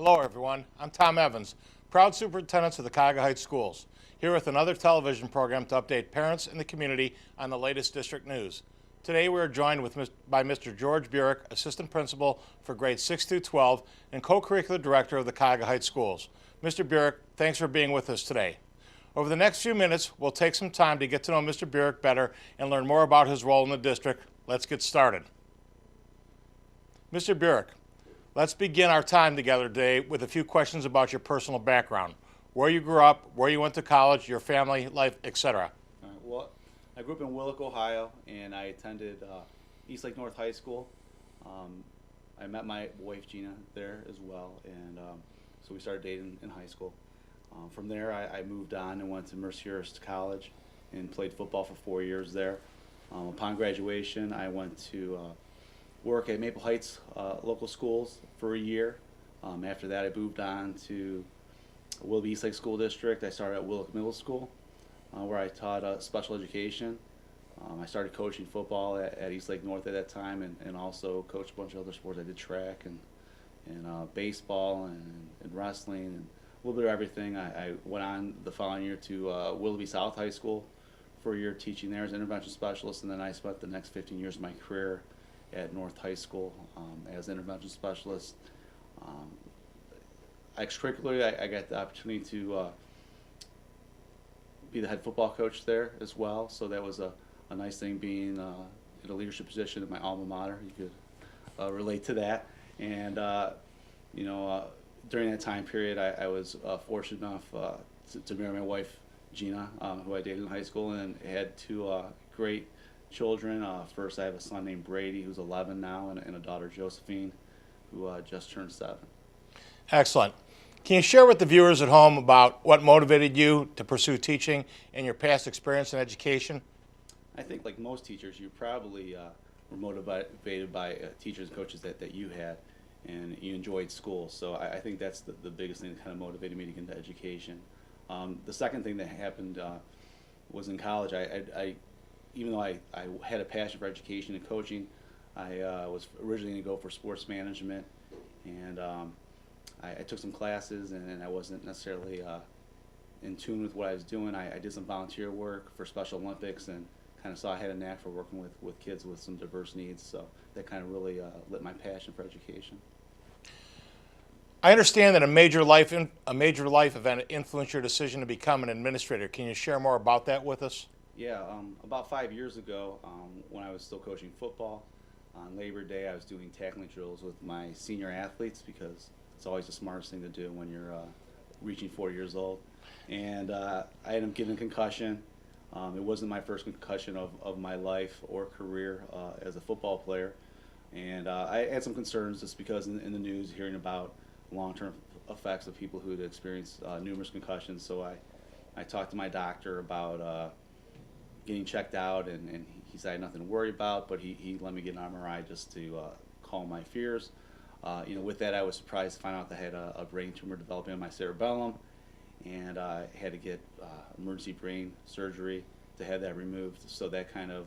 Hello everyone, I'm Tom Evans, proud superintendent of the Cuyahoga Heights Schools, here with another television program to update parents in the community on the latest district news. Today we are joined by Mr. George Burich, assistant principal for grades 6 through 12 and co-curricular director of the Cuyahoga Heights Schools. Mr. Burich, thanks for being with us today. Over the next few minutes, we'll take some time to get to know Mr. Burich better and learn more about his role in the district. Let's get started. Mr. Burich, let's begin our time together today with a few questions about your personal background. Where you grew up, where you went to college, your family life, etc. Well, I grew up in Burich, Ohio, and I attended Eastlake North High School. I met my wife Gina there as well, and so we started dating in high school. From there, I moved on and went to Mercyhurst College and played football for 4 years there. Upon graduation, I went to work at Maple Heights local schools for a year. After that, I moved on to Willoughby Eastlake School District. I started at Willoughby Middle School, where I taught special education. I started coaching football at Eastlake North at that time, and also coached a bunch of other sports. I did track and baseball and wrestling and a little bit of everything. I went on the following year to Willoughby South High School for a year teaching there as an intervention specialist, and then I spent the next 15 years of my career at North High School as an intervention specialist. Extracurricularly, I got the opportunity to be the head football coach there as well, so that was a nice thing, being in a leadership position at my alma mater. You could relate to that. And during that time period, I was fortunate enough to marry my wife Gina, who I dated in high school, and had two great children. First, I have a son named Brady, who's 11 now, and a daughter, Josephine, who just turned 7. Excellent. Can you share with the viewers at home about what motivated you to pursue teaching and your past experience in education? I think, like most teachers, you probably were motivated by teachers and coaches that you had, and you enjoyed school. So I think that's the biggest thing that kind of motivated me to get into education. The second thing that happened was in college. Even though I had a passion for education and coaching, I was originally going to go for sports management, and I took some classes, and I wasn't necessarily in tune with what I was doing. I did some volunteer work for Special Olympics and kind of saw I had a knack for working with kids with some diverse needs, so that kind of really lit my passion for education. I understand that a major life event influenced your decision to become an administrator. Can you share more about that with us? Yeah, about 5 years ago, when I was still coaching football, on Labor Day I was doing tackling drills with my senior athletes, because it's always the smartest thing to do when you're reaching 4 years old. And I ended up getting a concussion. It wasn't my first concussion of my life or career as a football player. And I had some concerns just because in the news, hearing about long-term effects of people who had experienced numerous concussions. So I talked to my doctor about getting checked out, and he said I had nothing to worry about, but he let me get an MRI just to calm my fears. With that, I was surprised to find out that I had a brain tumor developing in my cerebellum, and I had to get emergency brain surgery to have that removed. So that kind of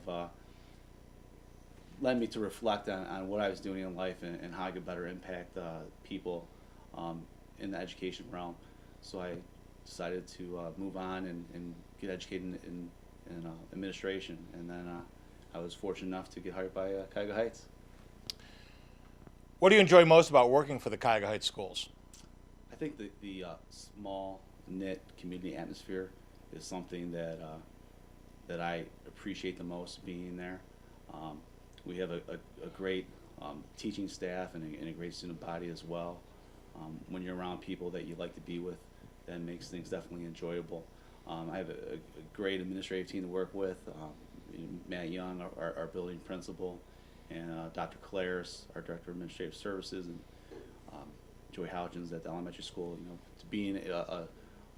led me to reflect on what I was doing in life and how I could better impact people in the education realm. So I decided to move on and get educated in administration, and then I was fortunate enough to get hired by Cuyahoga Heights. What do you enjoy most about working for the Cuyahoga Heights Schools? I think the small knit community atmosphere is something that I appreciate the most, being there. We have a great teaching staff and a great student body as well. When you're around people that you like to be with, that makes things definitely enjoyable. I have a great administrative team to work with. Matt Young, our building principal, and Dr. Claris, our director of administrative services, and Joy Houchins at the elementary school. To being a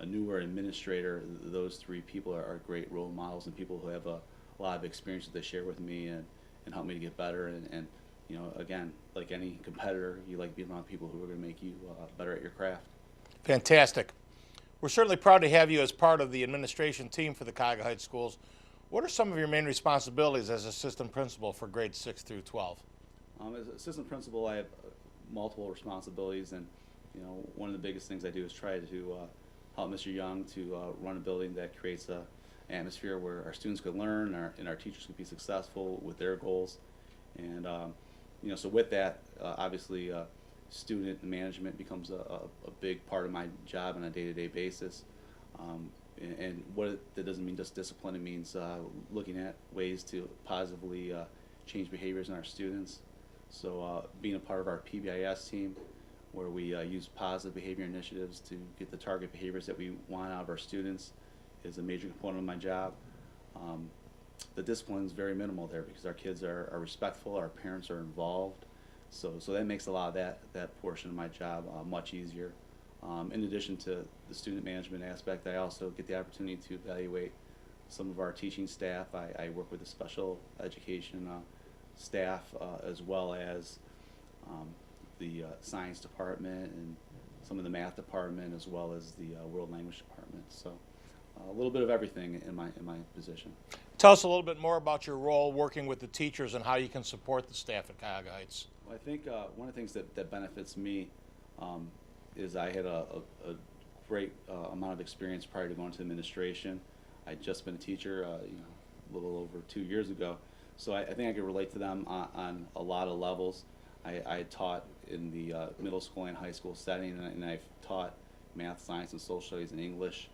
newer administrator, those three people are great role models and people who have a lot of experience that they share with me and help me to get better. And again, like any competitor, you like being around people who are going to make you better at your craft. Fantastic. We're certainly proud to have you as part of the administration team for the Cuyahoga Heights Schools. What are some of your main responsibilities as assistant principal for grades 6 through 12? As assistant principal, I have multiple responsibilities, and one of the biggest things I do is try to help Mr. Young to run a building that creates a atmosphere where our students could learn and our teachers could be successful with their goals. And so with that, obviously, student management becomes a big part of my job on a day-to-day basis. And that doesn't mean just discipline. It means looking at ways to positively change behaviors in our students. So being a part of our PBIS team, where we use positive behavior initiatives to get the target behaviors that we want out of our students, is a major component of my job. The discipline is very minimal there because our kids are respectful, our parents are involved, so that makes a lot of that portion of my job much easier. In addition to the student management aspect, I also get the opportunity to evaluate some of our teaching staff. I work with the special education staff as well as the science department and some of the math department as well as the world language department. So a little bit of everything in my position. Tell us a little bit more about your role working with the teachers and how you can support the staff at Cuyahoga Heights. Well, I think one of the things that benefits me is I had a great amount of experience prior to going to administration. I'd just been a teacher a little over 2 years ago, so I think I could relate to them on a lot of levels. I taught in the middle school and high school setting, and I've taught math, science, and social studies and English,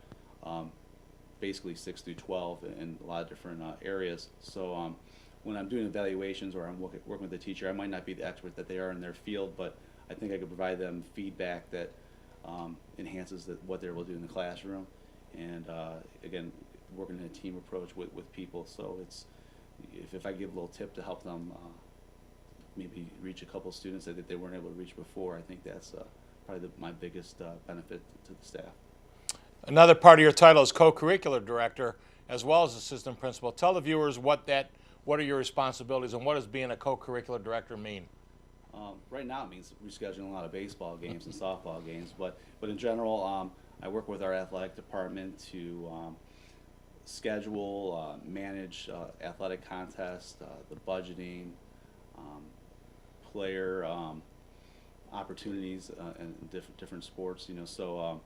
basically 6 through 12 in a lot of different areas. So when I'm doing evaluations or I'm working with a teacher, I might not be the expert that they are in their field, but I think I could provide them feedback that enhances what they're able to do in the classroom. And again, working in a team approach with people. So it's if I give a little tip to help them maybe reach a couple of students that they weren't able to reach before, I think that's probably my biggest benefit to the staff. Another part of your title is co-curricular director as well as assistant principal. Tell the viewers what are your responsibilities and what does being a co-curricular director mean? Right now it means rescheduling a lot of baseball games and softball games, but in general, I work with our athletic department to schedule, manage athletic contests, the budgeting, player opportunities in different sports. So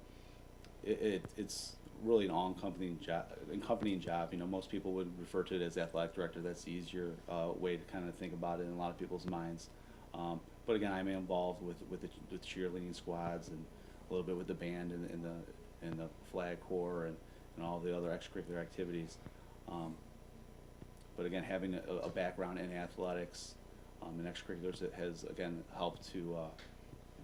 it's really an all-encompassing job. Most people would refer to it as athletic director. That's the easier way to kind of think about it in a lot of people's minds. But again, I'm involved with the cheerleading squads and a little bit with the band and the flag corps and all the other extracurricular activities. But again, having a background in athletics and extracurriculars has again helped to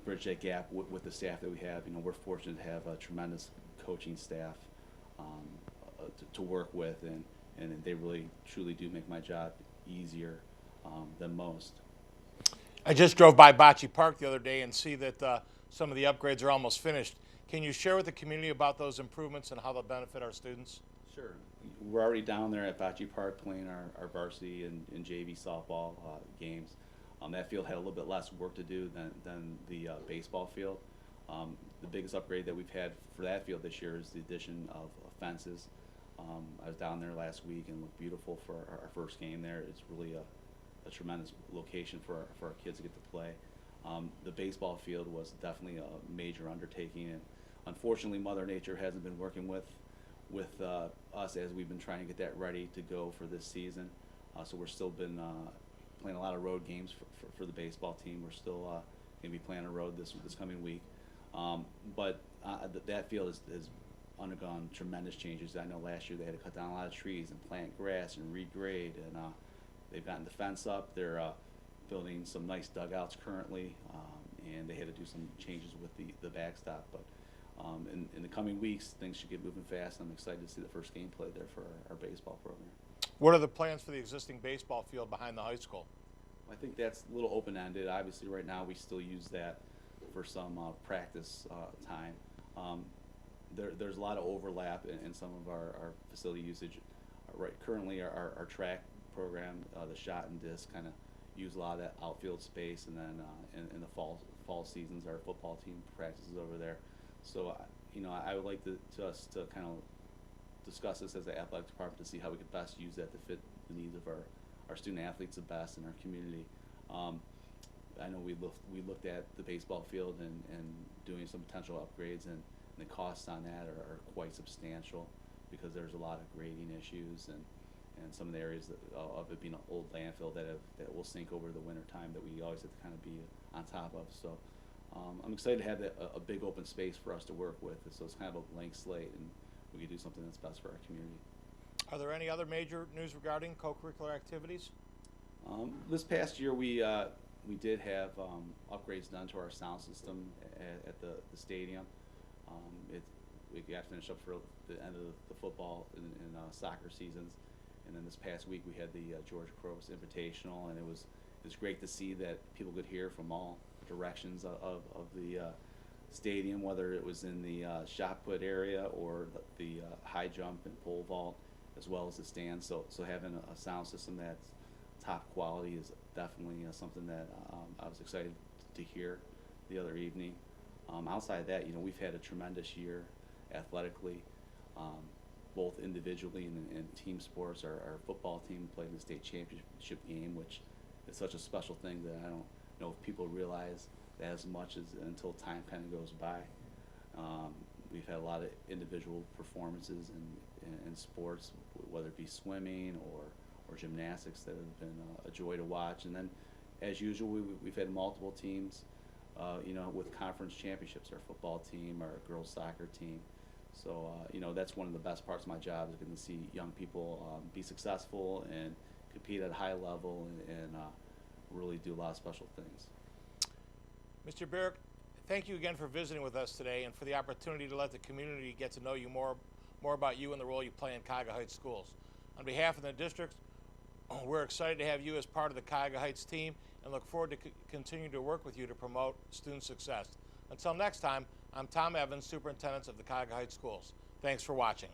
bridge that gap with the staff that we have. We're fortunate to have a tremendous coaching staff to work with, and they really truly do make my job easier than most. I just drove by Bocce Park the other day and see that some of the upgrades are almost finished. Can you share with the community about those improvements and how they'll benefit our students? Sure. We're already down there at Bocce Park playing our varsity and JV softball games. That field had a little bit less work to do than the baseball field. The biggest upgrade that we've had for that field this year is the addition of fences. I was down there last week and looked beautiful for our first game there. It's really a tremendous location for our kids to get to play. The baseball field was definitely a major undertaking, and unfortunately Mother Nature hasn't been working with us as we've been trying to get that ready to go for this season. So we're still been playing a lot of road games for the baseball team. We're still going to be playing a road this coming week. But that field has undergone tremendous changes. I know last year they had to cut down a lot of trees and plant grass and regrade, and they've gotten the fence up. They're building some nice dugouts currently, and they had to do some changes with the backstop. But in the coming weeks, things should get moving fast. I'm excited to see the first game played there for our baseball program. What are the plans for the existing baseball field behind the high school? I think that's a little open-ended. Obviously, right now we still use that for some practice time. There's a lot of overlap in some of our facility usage. Currently, our track program, the shot and disc, kind of use a lot of that outfield space, and then in the fall seasons, our football team practices over there. So, I would like us to kind of discuss this as an athletic department to see how we could best use that to fit the needs of our student athletes the best in our community. I know we looked at the baseball field and doing some potential upgrades, and the costs on that are quite substantial because there's a lot of grading issues and some of the areas of it being an old landfill that will sink over the winter time that we always have to kind of be on top of. So I'm excited to have a big open space for us to work with. So it's kind of a blank slate, and we can do something that's best for our community. Are there any other major news regarding co-curricular activities? This past year, we did have upgrades done to our sound system at the stadium. We got finished up for the end of the football and soccer seasons, and then this past week we had the George Cross Invitational, and it was great to see that people could hear from all directions of the stadium, whether it was in the shot put area or the high jump and pole vault, as well as the stands. So having a sound system that's top quality is definitely something that I was excited to hear the other evening. Outside of that, we've had a tremendous year athletically, both individually and team sports. Our football team played in the state championship game, which is such a special thing that I don't know if people realize that as much as until time kind of goes by. We've had a lot of individual performances in sports, whether it be swimming or gymnastics, that have been a joy to watch. And then, as usual, we've had multiple teams, with conference championships, our football team, our girls soccer team. So, that's one of the best parts of my job, is getting to see young people be successful and compete at a high level and really do a lot of special things. Mr. Burich, thank you again for visiting with us today and for the opportunity to let the community get to know you more about you and the role you play in Cuyahoga Heights schools. On behalf of the district, we're excited to have you as part of the Cuyahoga Heights team and look forward to continuing to work with you to promote student success. Until next time, I'm Tom Evans, Superintendent of the Cuyahoga Heights Schools. Thanks for watching.